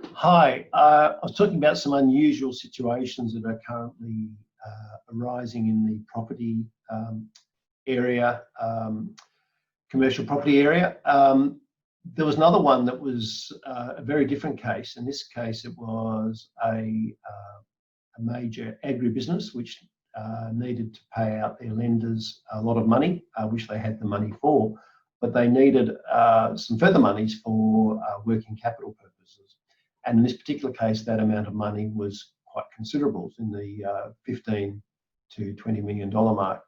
Hi, I was talking about some unusual situations that are currently arising in the property area, commercial property area. There was another one that was a very different case. In this case, it was a major agribusiness which needed to pay out their lenders a lot of money, which they had the money for, but they needed some further monies for working capital purposes. And in this particular case, that amount of money was quite considerable, in the $15 to $20 million mark.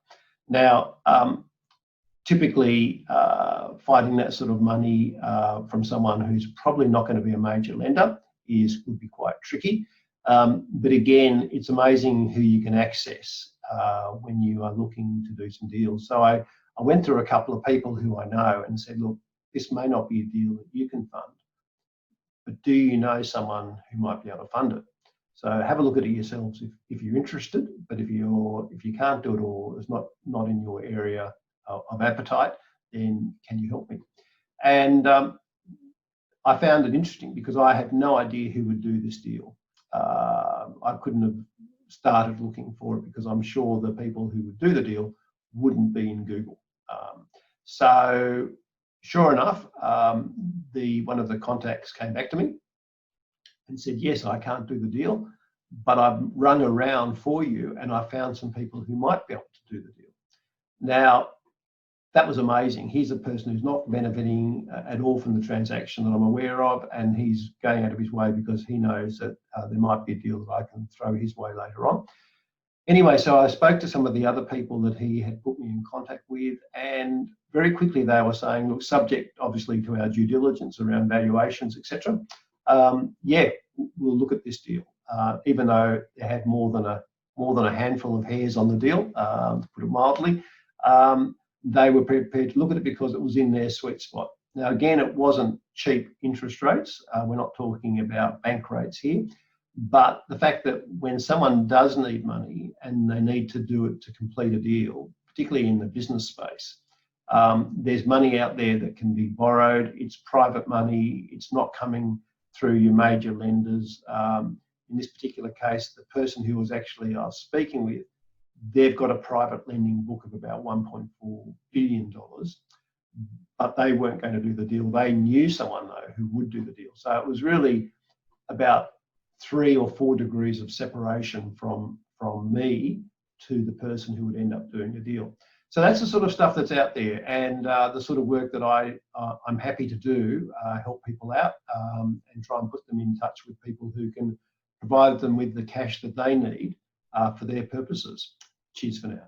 Now, typically, finding that sort of money from someone who's probably not going to be a major lender would be quite tricky. But again, it's amazing who you can access when you are looking to do some deals. So I went through a couple of people who I know and said, look, this may not be a deal that you can fund, but do you know someone who might be able to fund it? So have a look at it yourselves if you're interested, but if you can't do it or it's not in your area of appetite, then can you help me? And I found it interesting because I had no idea who would do this deal. I couldn't have started looking for it because I'm sure the people who would do the deal wouldn't be in Google. So sure enough, one of the contacts came back to me and said, yes, I can't do the deal, but I've rung around for you and I found some people who might be able to do the deal. Now, that was amazing. He's a person who's not benefiting at all from the transaction that I'm aware of, and he's going out of his way because he knows that there might be a deal that I can throw his way later on. Anyway, so I spoke to some of the other people that he had put me in contact with, and very quickly they were saying, look, subject obviously to our due diligence around valuations, etc. Yeah, we'll look at this deal, even though they had more than a handful of hairs on the deal, to put it mildly. They were prepared to look at it because it was in their sweet spot. Now, again, it wasn't cheap interest rates. We're not talking about bank rates here. But the fact that when someone does need money and they need to do it to complete a deal, particularly in the business space, there's money out there that can be borrowed. It's private money. It's not coming through your major lenders. In this particular case, the person who was actually I was speaking with, they've got a private lending book of about $1.4 billion, but they weren't going to do the deal. They knew someone, though, who would do the deal. So it was really about 3 or 4 degrees of separation from me to the person who would end up doing the deal. So that's the sort of stuff that's out there, and the sort of work that I'm happy to do, help people out and try and put them in touch with people who can provide them with the cash that they need for their purposes. Cheers for now.